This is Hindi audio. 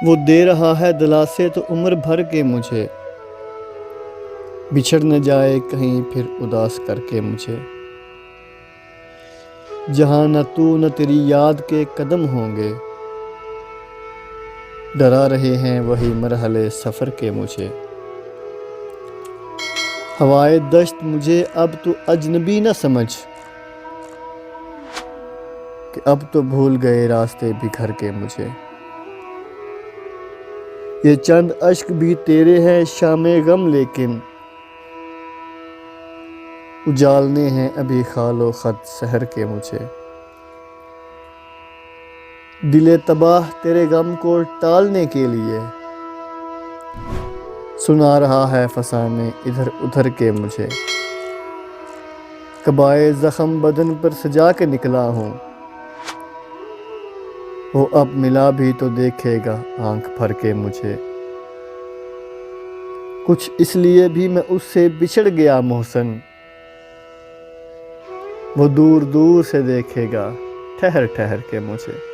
वो दे रहा है दिलासे तो उम्र भर के मुझे, बिछड़ न जाए कहीं फिर उदास करके मुझे। जहाँ न तू न तेरी याद के कदम होंगे, डरा रहे हैं वही मरहले सफ़र के मुझे। हवाए दश्त मुझे अब तू अजनबी न समझ, कि अब तो भूल गए रास्ते बिखर के मुझे। ये चंद अश्क भी तेरे हैं शामे गम, लेकिन उजालने हैं अभी खालो खत सहर के मुझे। दिले तबाह तेरे गम को टालने के लिए सुना रहा है फसाने इधर उधर के मुझे। कबाए ज़ख्म बदन पर सजा के निकला हूँ, वो अब मिला भी तो देखेगा आंख भर के मुझे। कुछ इसलिए भी मैं उससे बिछड़ गया मोहसन, वो दूर दूर से देखेगा ठहर ठहर के मुझे।